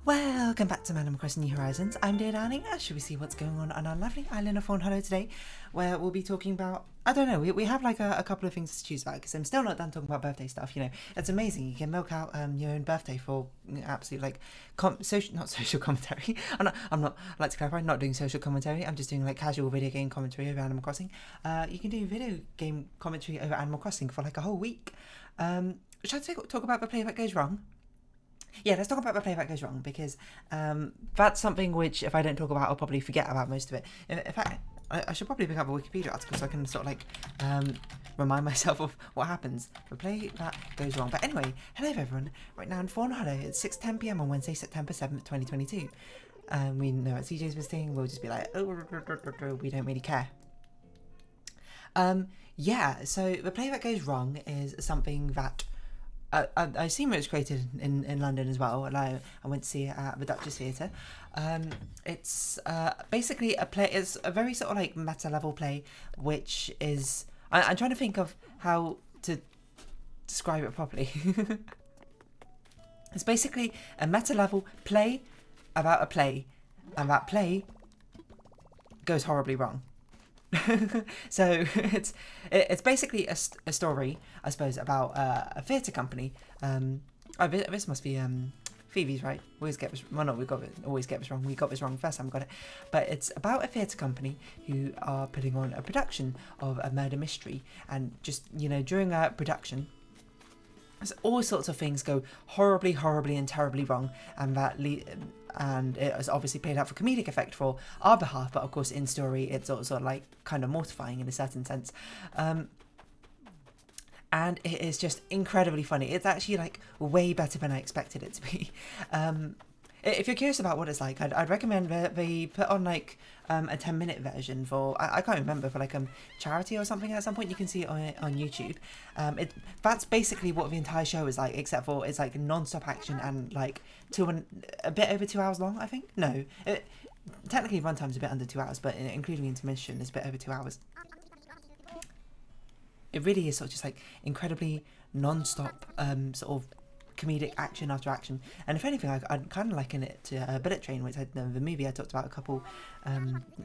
Welcome back to Animal Crossing New Horizons. I'm dear darling. Shall we see what's going on our lovely island of Fawnhollow today, where we'll be talking about, I don't know, we have like a couple of things to choose about, because I'm still not done talking about birthday stuff. You know, it's amazing. You can milk out your own birthday for absolute like not social commentary. I'm not, I'd like to clarify, not doing social commentary. I'm just doing like casual video game commentary over Animal Crossing. You can do video game commentary over Animal Crossing for like a whole week. Should I talk about the play that goes wrong? Yeah, let's talk about the play that goes wrong, because that's something which, if I don't talk about, I'll probably forget about most of it. In fact, I should probably pick up a Wikipedia article so I can sort of like remind myself of what happens. The play that goes wrong. But anyway, hello everyone. Right now in Fawnhallow, it's 6:10 PM on Wednesday, September 7th, 2022. We know what CJ's visiting. We'll just be like, oh, we don't really care. Yeah, so the play that goes wrong is something that I assume it was created in London as well, and I went to see it at the Duchess Theatre. It's basically a play. It's a very sort of like meta level play, which is I'm trying to think of how to describe it properly. It's basically a meta level play about a play, and that play goes horribly wrong. So it's basically a story, I suppose, about a theatre company. This must be Phoebe's, right? We always get this. Well, no, always get this wrong. We got this wrong the first time we got it. But it's about a theatre company who are putting on a production of a murder mystery, and just during a production, all sorts of things go horribly and terribly wrong, and and it was obviously played out for comedic effect for our behalf, but of course in story it's also like kind of mortifying in a certain sense. And it is just incredibly funny. It's actually like way better than I expected it to be. If you're curious about what it's like, I'd recommend that they put on like a 10-minute version for, I can't remember, for like charity or something at some point. You can see it on YouTube. That's basically what the entire show is like, except for it's like non-stop action and like a bit over 2 hours long, I think. No, technically runtime's a bit under 2 hours, but including intermission, it's a bit over 2 hours. It really is sort of just like incredibly non-stop sort of comedic action after action. And if anything, I'd kind of liken it to Bullet Train, which the movie I talked about a couple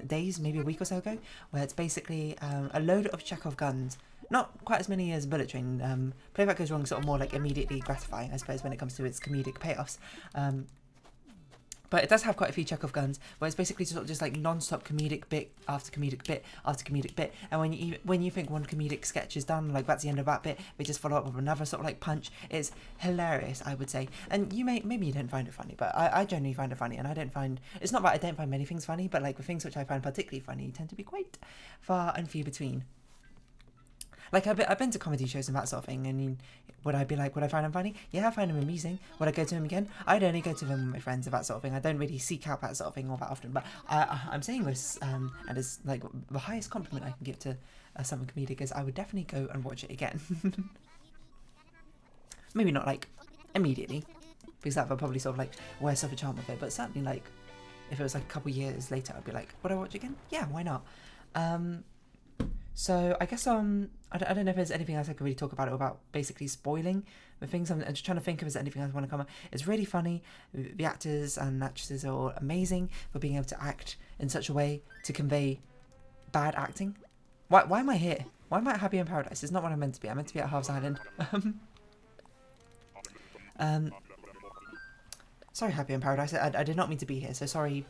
days, maybe a week or so ago, where it's basically a load of Chekhov guns. Not quite as many as Bullet Train. Play That Goes Wrong sort of more like immediately gratifying, I suppose, when it comes to its comedic payoffs. But it does have quite a few Chekhov guns, where it's basically sort of just like non-stop comedic bit after comedic bit after comedic bit. And when you think one comedic sketch is done, like that's the end of that bit, they just follow up with another sort of like punch. It's hilarious, I would say. And maybe you don't find it funny, but I generally find it funny. And it's not that I don't find many things funny, but like the things which I find particularly funny tend to be quite far and few between. Like, I've been to comedy shows and that sort of thing, and would I find them funny? Yeah, I find them amusing. Would I go to them again? I'd only go to them with my friends and that sort of thing. I don't really seek out that sort of thing all that often, but I'm saying this, and it's like the highest compliment I can give to something comedic is I would definitely go and watch it again. Maybe not like immediately, because that would probably sort of like wear off the charm of it, but certainly like if it was like a couple years later, I'd be like, would I watch it again? Yeah, why not? So I guess I don't know if there's anything else I could really talk about basically spoiling the things. I'm just trying to think if there's anything else I want to come up. It's really funny. The actors and actresses are all amazing for being able to act in such a way to convey bad acting. Why am I here? Why am I at Happy in Paradise? It's not what I'm meant to be. I'm meant to be at Halves Island. Sorry, Happy in Paradise. I did not mean to be here. So sorry,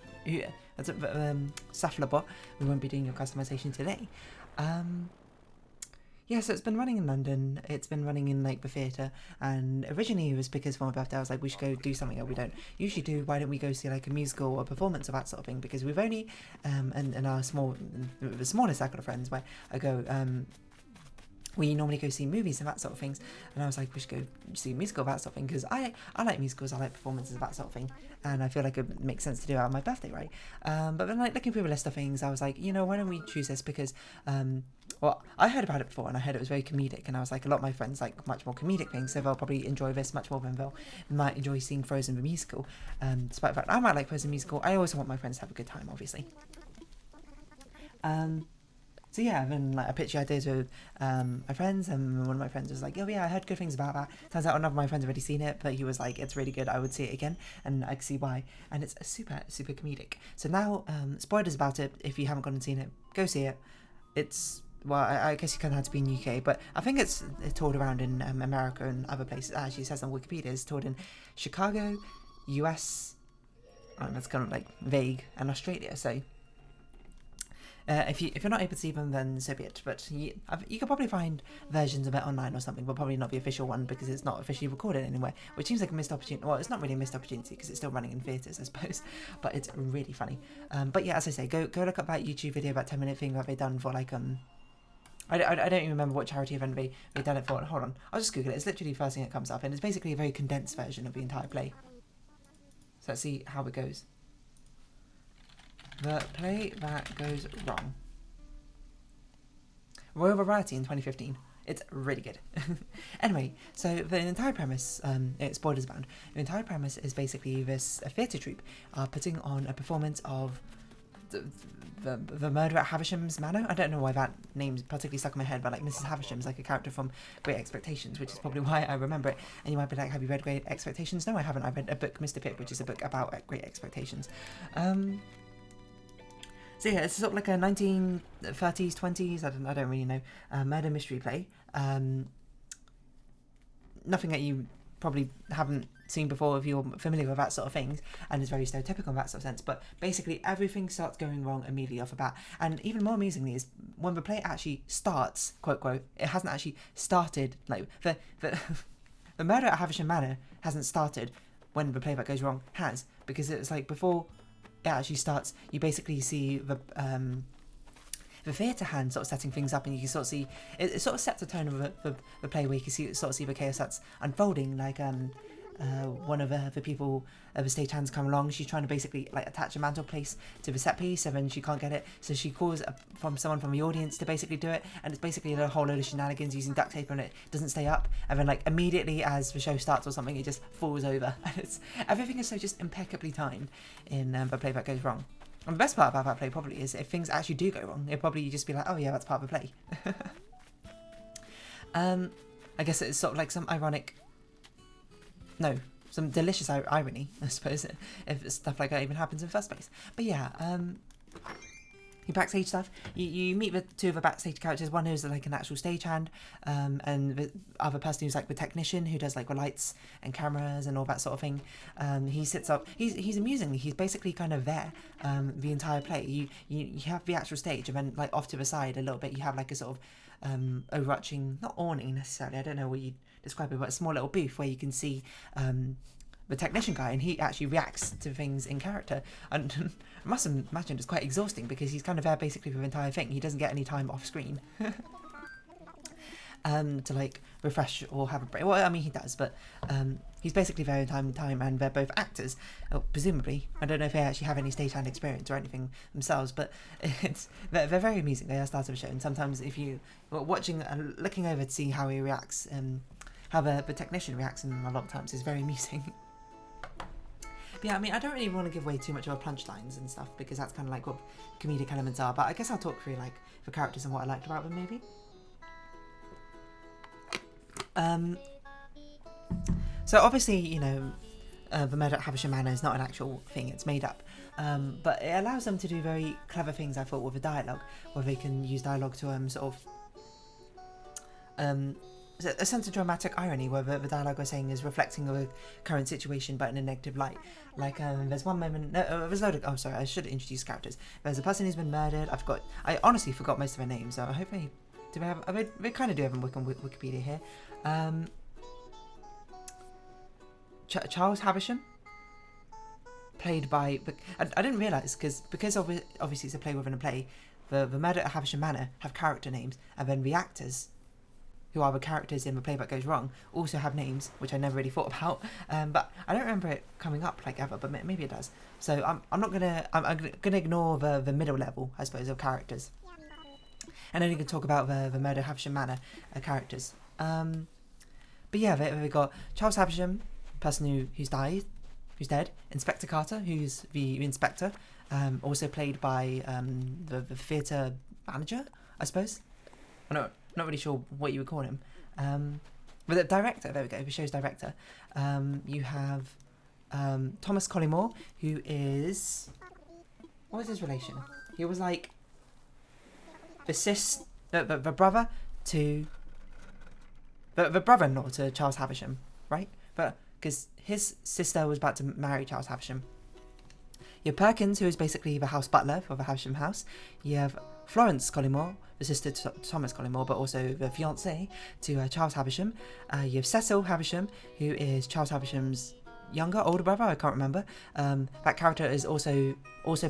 Saflabot. We won't be doing your customization today. Yeah, so it's been running in London, it's been running in like the theatre, and originally it was because for my birthday I was like, we should go do something that we don't usually do. Why don't we go see like a musical or a performance of that sort of thing, because we've only in our the smaller circle of friends where I go, we normally go see movies and that sort of things, and I was like, we should go see a musical of that sort of thing, because I like musicals, I like performances of that sort of thing, and I feel like it makes sense to do it on my birthday, right? But then like looking through the list of things, I was like, why don't we choose this, because well, I heard about it before and I heard it was very comedic, and I was like, a lot of my friends like much more comedic things, so they'll probably enjoy this much more than they might enjoy seeing Frozen the musical. Despite the fact I might like Frozen musical, I always want my friends to have a good time, obviously. So yeah, then like I pitched the idea to my friends, and one of my friends was like, "Oh yeah, I heard good things about that." Turns out one of my friends already seen it, but he was like, "It's really good. I would see it again," and I can see why. And it's super comedic. So now, spoilers about it. If you haven't gone and seen it, go see it. It's well, I guess you kind of have to be in UK, but I think it's toured around in America and other places. Actually, it says on Wikipedia it's toured in Chicago, US. That's kind of like vague, and Australia. So. If you're not able to see them, then so be it. But you could probably find versions of it online or something, but probably not the official one because it's not officially recorded anywhere, which seems like a missed opportunity. Well, it's not really a missed opportunity because it's still running in theatres, I suppose, but it's really funny. But yeah, as I say, go look up that YouTube video, about 10-minute thing that they've done for like I don't even remember what charity event they done it for. Hold on, I'll just Google it. It's literally the first thing that comes up, and it's basically a very condensed version of the entire play. So let's see how it goes. The play that goes wrong. Royal Variety in 2015. It's really good. Anyway, so the entire premise, it's spoilers bound. The entire premise is basically this theatre troupe putting on a performance of the murder at Havisham's Manor. I don't know why that name's particularly stuck in my head, but like Mrs. Havisham's like a character from Great Expectations, which is probably why I remember it. And you might be like, have you read Great Expectations? No, I haven't. I read a book, Mr. Pip, which is a book about Great Expectations. So yeah, it's sort of like a 1930s, 20s, I don't really know, murder mystery play. Nothing that you probably haven't seen before if you're familiar with that sort of things, and it's very stereotypical in that sort of sense, but basically everything starts going wrong immediately off the bat. And even more amazingly is when the play actually starts, quote quote, it hasn't actually started, like the murder at Havisham Manor hasn't started when the play that goes wrong has, because it's like before it actually starts, you basically see the theatre hand sort of setting things up, and you can sort of see it sort of sets a tone of the play where you can sort of see the chaos that's unfolding. Like one of the people, the stage hands come along. She's trying to basically like attach a mantelpiece to the set piece, and then she can't get it, so she calls from someone from the audience to basically do it, and it's basically a whole load of shenanigans using duct tape, and it doesn't stay up, and then like immediately as the show starts or something, it just falls over, and everything is so just impeccably timed in the play that goes wrong. And the best part about that play probably is if things actually do go wrong, it'll probably just be like, oh yeah, that's part of the play. I guess it's sort of like some delicious irony, I suppose, if stuff like that even happens in the first place. But yeah, your backstage stuff, you meet with two of the backstage characters, one who's like an actual stagehand, and the other person who's like the technician who does like the lights and cameras and all that sort of thing. He sits up, he's amusingly, he's basically kind of there the entire play. You have the actual stage, and then like off to the side a little bit you have like a sort of overarching, not awning necessarily, I don't know what you'd describe it, but a small little booth where you can see the technician guy, and he actually reacts to things in character, and I must imagine it's quite exhausting because he's kind of there basically for the entire thing. He doesn't get any time off screen to like refresh or have a break. Well, I mean he does, but he's basically there in time, and they're both actors, presumably. I don't know if they actually have any stagehand experience or anything themselves, but they're very amusing. They are start of a show, and sometimes if you were watching and looking over to see how he reacts, how the technician reacts in a lot of times is very amusing. But yeah, I mean, I don't really want to give away too much of our punchlines and stuff because that's kind of like what comedic elements are, but I guess I'll talk through like the characters and what I liked about them maybe. So obviously, you know, the murder at Havisham Manor is not an actual thing, it's made up. But it allows them to do very clever things, I thought, with the dialogue, where they can use dialogue to sort of a sense of dramatic irony, where the dialogue we're saying is reflecting the current situation but in a negative light. Like there's one moment, there's a load of, oh sorry, I should introduce characters. There's a person who's been murdered. I honestly forgot most of their names, so I hope we kind of do have them on Wikipedia here. Charles Havisham, played by, I didn't realise, because obviously it's a play within a play, the murder at Havisham Manor have character names, and then the actors, who are the characters in the play that goes wrong, also have names, which I never really thought about, but I don't remember it coming up like ever, but maybe it does. So I'm gonna ignore the middle level, I suppose, of characters, and only gonna talk about the murder at Havisham Manor characters. But yeah, we got Charles Havisham, person who's dead. Inspector Carter, who's the inspector, also played by the theatre manager, I suppose. I'm not really sure what you would call him. But the director, there we go, the show's director. You have Thomas Collymore, who is... What was his relation? He was like the brother to... The brother-in-law to Charles Havisham, right? But because his sister was about to marry Charles Havisham. You have Perkins, who is basically the house butler for the Havisham house. You have Florence Collymore, the sister to Thomas Collymore, but also the fiancée to Charles Havisham. You have Cecil Havisham, who is Charles Havisham's older brother, I can't remember. That character is also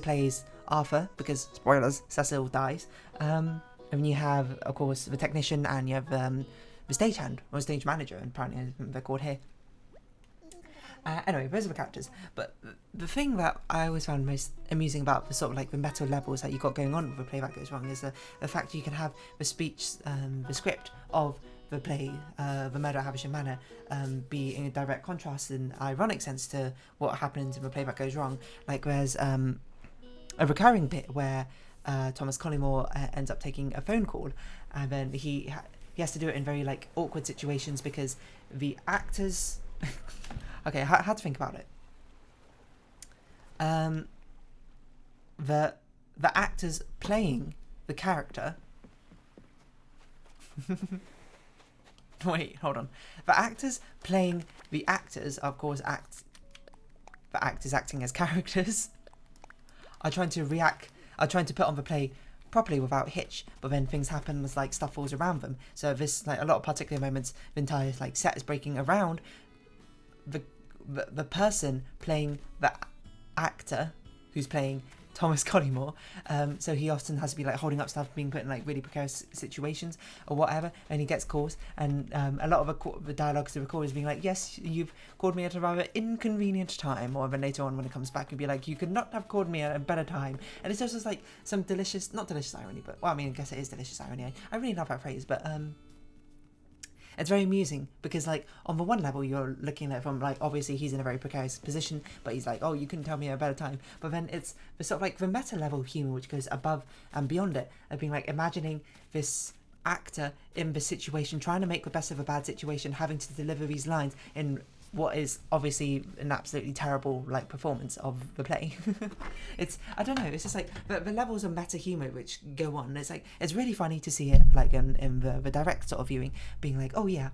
plays Arthur, because, spoilers, Cecil dies. And you have, of course, the technician, and you have the stagehand, or stage manager, and apparently they're called here. Anyway, those are the characters. But the thing that I always found most amusing about the sort of like the meta levels that you got going on with the play that goes wrong is the fact you can have the speech, the script of the play, the Murder at Havisham Manor, be in a direct contrast and ironic sense to what happens in the play that goes wrong. Like there's a recurring bit where Thomas Collymore ends up taking a phone call, and then he has to do it in very like awkward situations because the actors. Okay, how to think about it. The actors playing the character. Wait, hold on. The actors playing the actors, of course, the actors acting as characters, are trying to put on the play properly without hitch, but then things happen as like stuff falls around them. So this like a lot of particular moments, the entire like set is breaking around the person playing the actor who's playing Thomas Collymore, so he often has to be like holding up stuff, being put in like really precarious situations or whatever, and he gets calls, and a lot of the dialogue to the recorders being like, yes, you've called me at a rather inconvenient time, or then later on when it comes back, you'd be like, you could not have called me at a better time, and it's just like some not delicious irony, but, well, I mean, I guess it is delicious irony. I really love that phrase, but it's very amusing because, like, on the one level, you're looking at it from, like, obviously he's in a very precarious position, but he's like, oh, you couldn't tell me at a better time. But then it's the sort of, like, the meta level humour which goes above and beyond it, of being, like, imagining this actor in the situation, trying to make the best of a bad situation, having to deliver these lines in what is obviously an absolutely terrible like performance of the play. I don't know, it's just like the levels of meta humour which go on. It's like it's really funny to see it like in the direct sort of viewing, being like, oh yeah,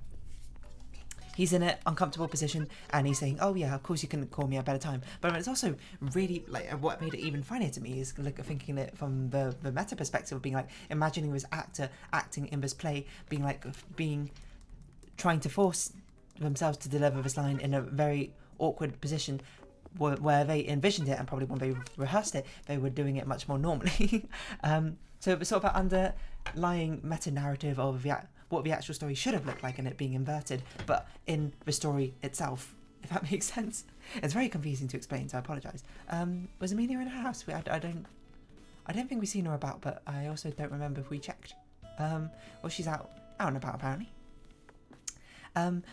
he's in an uncomfortable position and he's saying, oh yeah, of course you can call me at a better time. But it's also really like what made it even funnier to me is like thinking it from the meta perspective of being like imagining this actor acting in this play, trying to force themselves to deliver this line in a very awkward position where they envisioned it, and probably when they rehearsed it they were doing it much more normally. So it was sort of an underlying meta narrative of what the actual story should have looked like, and it being inverted, but in the story itself, if that makes sense. It's very confusing to explain, so I apologise. Was Amelia in her house? I don't think we've seen her about, but I also don't remember if we checked. Well, she's out and about apparently.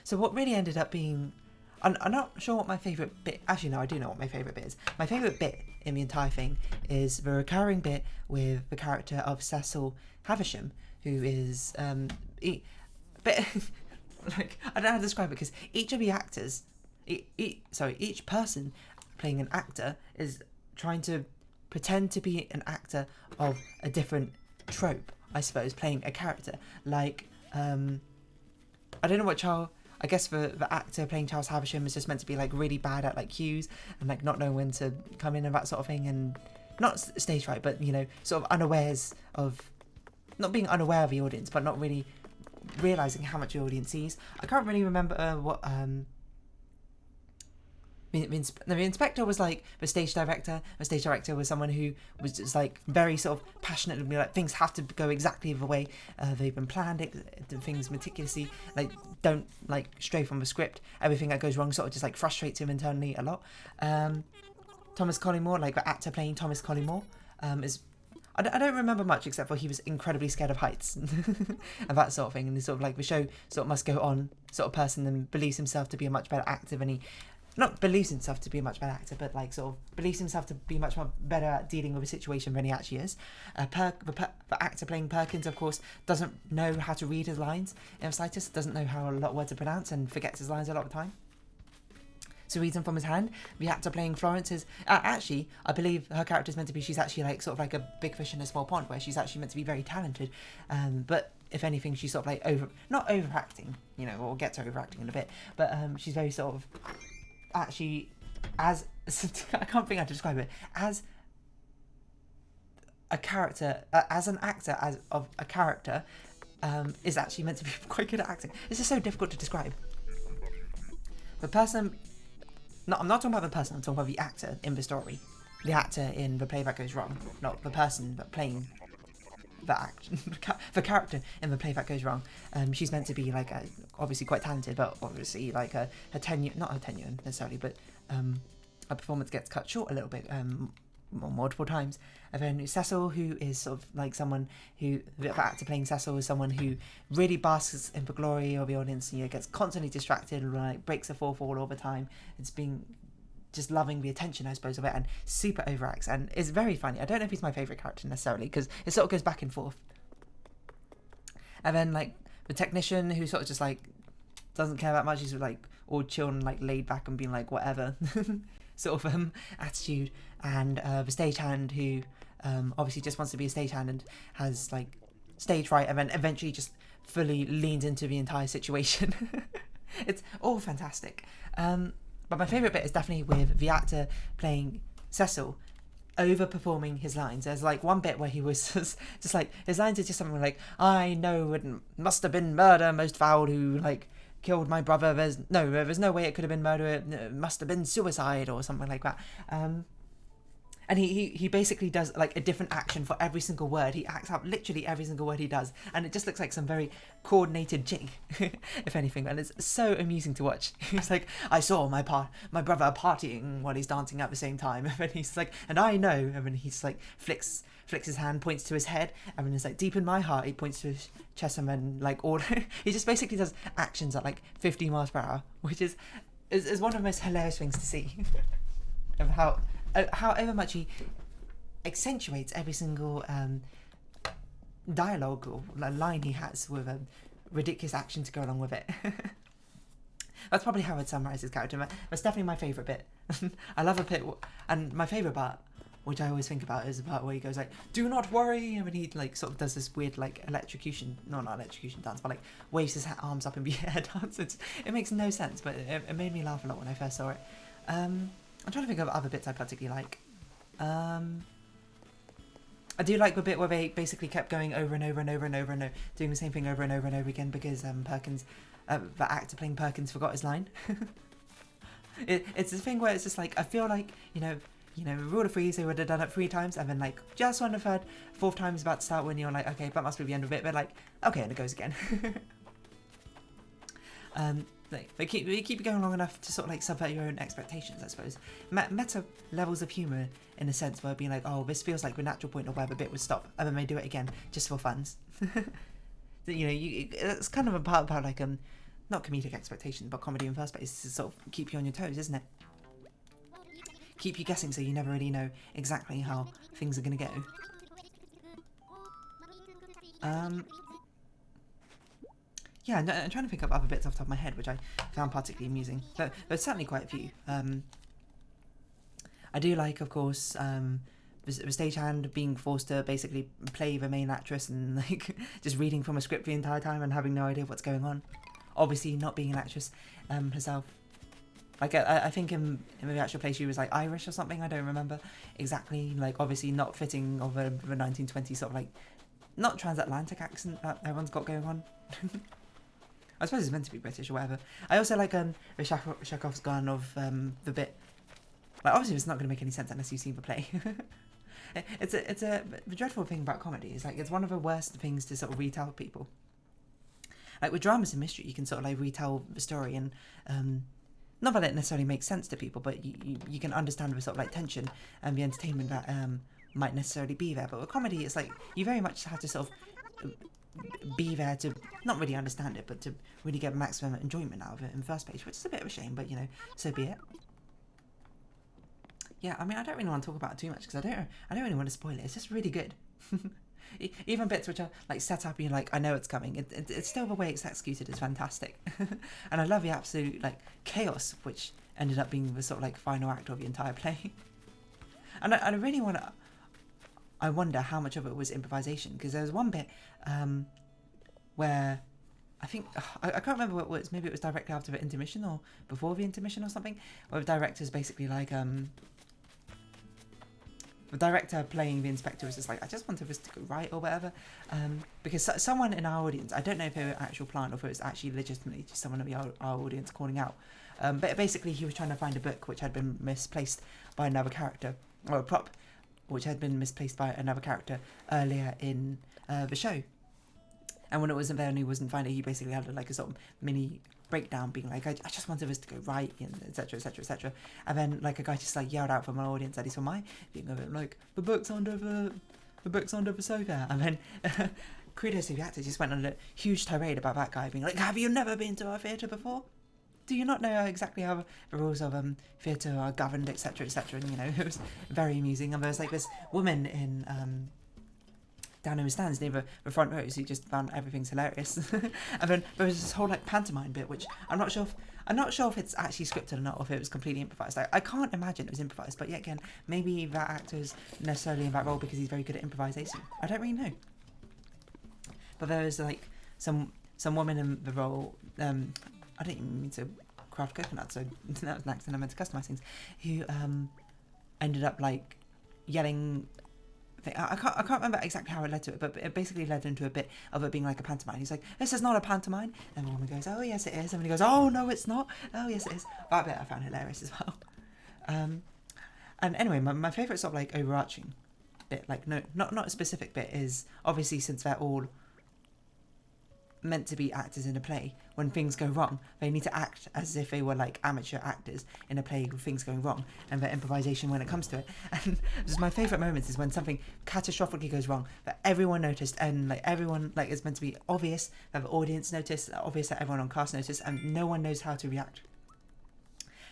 So what really ended up being... I'm not sure what my favourite bit... Actually, no, I do know what my favourite bit is. My favourite bit in the entire thing is the recurring bit with the character of Cecil Havisham, who is... like, I don't know how to describe it, because each of the actors... each person playing an actor is trying to pretend to be an actor of a different trope, I suppose, playing a character. Like... I don't know what I guess the actor playing Charles Havisham is just meant to be like really bad at like cues and like not knowing when to come in and that sort of thing, and not stage fright, but you know, sort of unawares of not being unaware of the audience, but not really realizing how much the audience sees. I can't really remember what the inspector was like the stage director. The stage director was someone who was just like very sort of passionate, like things have to go exactly the way they've been planned, things meticulously, like don't like stray from the script. Everything that goes wrong sort of just like frustrates him internally a lot. Thomas Collymore, like the actor playing Thomas Collymore, is I don't remember much except for he was incredibly scared of heights and that sort of thing, and sort of like the show sort of must go on sort of person, and believes himself to be a much better actor than he not believes himself to be a much better actor, but like sort of believes himself to be much more better at dealing with a situation than he actually is. The actor playing Perkins, of course, doesn't know how to read his lines in the slightest, doesn't know how a lot of words are pronounced, and forgets his lines a lot of the time. So reads them from his hand. The actor playing Florence is actually, I believe her character is meant to be, she's actually like sort of like a big fish in a small pond, where she's actually meant to be very talented, but if anything, she's sort of like not overacting, you know, or gets overacting in a bit, but she's very sort of actually as I can't think how to describe it, as a character, as an actor of a character, is actually meant to be quite good at acting. This is so difficult to describe. The person. No, I'm not talking about the person, I'm talking about the actor in the story. The actor in The Play That Goes Wrong. Not the person but playing the character in The Play That Goes Wrong. She's meant to be like obviously quite talented, but obviously like her tenure, not her tenure necessarily, but her performance gets cut short a little bit multiple times. And then Cecil, who is sort of like someone who, the actor playing Cecil is someone who really basks in the glory of the audience, you know, gets constantly distracted, like breaks the fourth wall all the time. It's being just loving the attention, I suppose, of it, and super overacts, and it's very funny. I don't know if he's my favourite character necessarily, because it sort of goes back and forth. And then like the technician, who sort of just like doesn't care that much, he's like all chill and like laid back and being like whatever sort of attitude, and the stagehand, who obviously just wants to be a stagehand and has like stage fright, and then eventually just fully leans into the entire situation. It's all fantastic. But my favourite bit is definitely with the actor playing Cecil overperforming his lines. There's like one bit where he was just like, his lines are just something like, I know it must have been murder most foul who like killed my brother. There's no way it could have been murder. It must have been suicide or something like that. And he basically does like a different action for every single word. He acts out literally every single word he does, and it just looks like some very coordinated jig, if anything. And it's so amusing to watch. He's like, I saw my brother partying while he's dancing at the same time, and then he's like, and I know, and then he's like flicks his hand, points to his head, and then it's like, deep in my heart, he points to his chest, and then like all he just basically does actions at like 50 miles per hour, which is one of the most hilarious things to see. Of however much he accentuates every single dialogue or line he has with a ridiculous action to go along with it. That's probably how I'd summarise his character. That's definitely my favourite bit. I love a bit, and my favourite part, which I always think about, is the part where he goes like, "Do not worry," and then he like sort of does this weird like electrocution dance, but like waves his arms up in the air dance. It makes no sense, but it made me laugh a lot when I first saw it. I'm trying to think of other bits I particularly like. I do like the bit where they basically kept going over and over and over and over and over, doing the same thing over and over and over again, because Perkins, the actor playing Perkins, forgot his line. It's the thing where it's just like, I feel like, you know, rule of threes, they would have done it 3 times, and then like just when the fourth time is about to start, when you're like, okay, that must be the end of it, but like, okay, and it goes again. They keep going long enough to sort of like subvert your own expectations, I suppose. Meta levels of humour, in a sense, where being like, oh, this feels like the natural point of where the bit would stop, and then they do it again just for funs. You know, it's kind of a part about like not comedic expectations, but comedy in the first place, to sort of keep you on your toes, isn't it? Keep you guessing, so you never really know exactly how things are going to go. Yeah, I'm trying to pick up other bits off the top of my head, which I found particularly amusing. But there's certainly quite a few. I do like, of course, the stagehand being forced to basically play the main actress and like just reading from a script the entire time and having no idea what's going on. Obviously, not being an actress herself. Like I think in the actual play she was like Irish or something. I don't remember exactly. Like obviously not fitting of the 1920s sort of like not transatlantic accent that everyone's got going on. I suppose it's meant to be British or whatever. I also like the Chekhov's gun of the bit. Like obviously it's not going to make any sense unless you've seen the play. The dreadful thing about comedy is like it's one of the worst things to sort of retell people. Like with dramas and mystery, you can sort of like retell the story and not that it necessarily makes sense to people, but you can understand the sort of like tension and the entertainment that might necessarily be there. But with comedy, it's like you very much have to sort of be there to not really understand it, but to really get maximum enjoyment out of it in the first place, which is a bit of a shame, but you know, so be it. yeah, I mean, I don't really want to talk about it too much because I don't really want to spoil it. It's just really good. Even bits which are like set up, you're like, I know it's coming. It's still the way it's executed is fantastic, and I love the absolute like chaos which ended up being the sort of like final act of the entire play. And I really want to. I wonder how much of it was improvisation, because there was one bit where I think I can't remember what it was. Maybe it was directly after the intermission or before the intermission or something, where the director's basically like the director playing the inspector was just like, I just wanted this to go right or whatever, because someone in our audience, I don't know if they were actual plant or if it was actually legitimately just someone in our audience calling out, but basically he was trying to find a book which had been misplaced by another character, or a prop which had been misplaced by another character earlier in the show. And when it wasn't there and he wasn't finding it, he basically had like a sort of mini breakdown being like, I just wanted this to go right, and etc, etc, etc. And then like a guy just like yelled out from my audience, at least from my being of it, like, the book's under the sofa. And then kudos to the actor, just went on a huge tirade about that guy being like, have you never been to a theatre before? Do you not know exactly how the rules of theatre are governed, etc, etc? And you know, it was very amusing. And there was like this woman in down in the stands near the front rows who just found everything's hilarious. And then there was this whole like pantomime bit, which I'm not sure if it's actually scripted or not, or if it was completely improvised. Like, I can't imagine it was improvised, but yet again, maybe that actor's necessarily in that role because he's very good at improvisation. I don't really know. But there was like some woman in the role, I didn't even mean to craft coconuts, so that was an accident, I meant to customise things, who ended up like yelling. I can't remember exactly how it led to it, but it basically led into a bit of it being like a pantomime. He's like, this is not a pantomime. And the woman goes, oh yes it is. And he goes, oh no it's not. Oh yes it is. That bit I found hilarious as well. And anyway, my favourite sort of like overarching bit, like no, not a specific bit, is obviously since they're all meant to be actors in a play, when things go wrong they need to act as if they were like amateur actors in a play with things going wrong, and their improvisation when it comes to it. And just my favourite moments is when something catastrophically goes wrong that everyone noticed, and like everyone, like, it's meant to be obvious that the audience noticed, obvious that everyone on cast noticed, and no one knows how to react.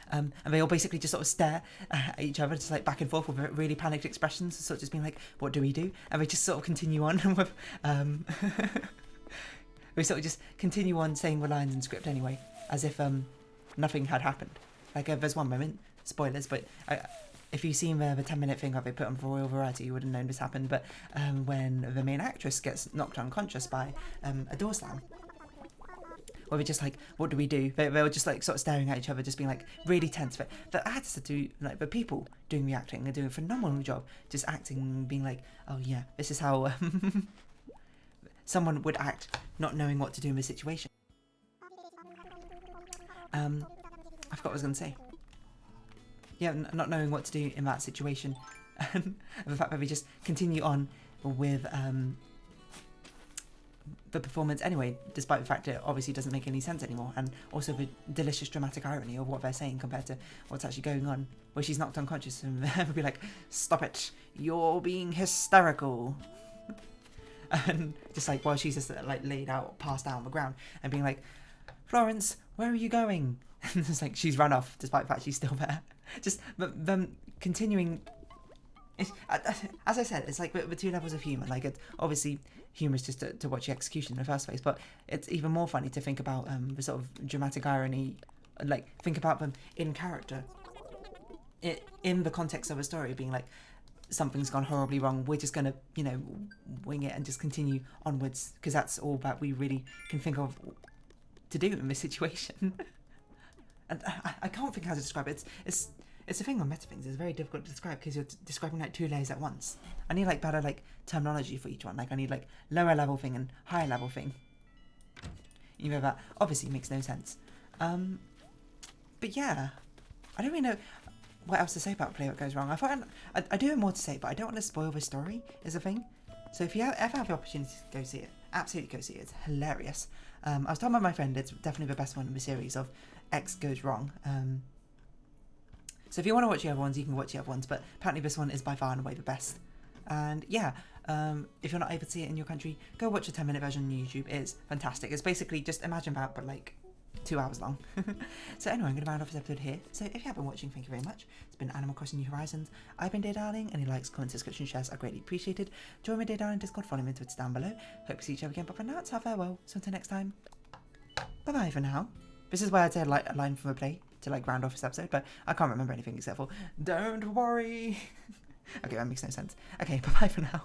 And they all basically just sort of stare at each other, just like back and forth with really panicked expressions, sort of just being like, what do we do? And they just sort of continue on with we sort of just continue on saying the lines in script anyway, as if nothing had happened. Like there's one moment, spoilers, but if you've seen the 10-minute thing that they put on for Royal Variety, you would have known this happened. But when the main actress gets knocked unconscious by a door slam, where we're just like, what do we do? They were just like sort of staring at each other, just being like really tense. But the actors do, like the people doing the acting, are doing a phenomenal job, just acting and being like, oh yeah, this is how someone would act, not knowing what to do in this situation. I forgot what I was going to say. Yeah, not knowing what to do in that situation. And the fact that we just continue on with the performance anyway, despite the fact that it obviously doesn't make any sense anymore, and also the delicious dramatic irony of what they're saying compared to what's actually going on, where she's knocked unconscious and they'll be like, stop it, you're being hysterical. And just like, while she's just like laid out, passed out on the ground, and being like, Florence, where are you going? And it's like she's run off despite the fact she's still there. Just them continuing. As I said, it's like the two levels of humour. Like, it's obviously humorous just to watch the execution in the first place, but it's even more funny to think about the sort of dramatic irony, like think about them in character, in the context of a story, being like, something's gone horribly wrong, we're just gonna, you know, wing it and just continue onwards, because that's all that we really can think of to do in this situation. And I can't think how to describe it. It's the thing with meta things, it's very difficult to describe because you're describing like two layers at once. I need like better like terminology for each one. Like I need like lower level thing and higher level thing. You know, that obviously makes no sense. But yeah, I don't really know what else to say about Play What Goes Wrong. I do have more to say, but I don't want to spoil the story, is the thing. So if you ever have the opportunity to go see it, absolutely go see it. It's hilarious. I was talking about my friend, it's definitely the best one in the series of X Goes Wrong. So if you want to watch the other ones, you can watch the other ones, but apparently this one is by far and away the best. And yeah, if you're not able to see it in your country, go watch a 10-minute version on YouTube. It's fantastic. It's basically just imagine that, but like 2 hours long. So anyway, I'm going to round off this episode here. So if you have been watching, thank you very much. It's been Animal Crossing New Horizons. I've been Dear Darling. Any likes, comments, subscriptions, shares are greatly appreciated. Join my Dear Darling Discord, follow me on Twitter down below. Hope to see each other again, but for now, it's our farewell. So until next time, bye-bye for now. This is where I'd say a line from a play to like round off this episode, but I can't remember anything except for, don't worry. Okay, that makes no sense. Okay, bye-bye for now.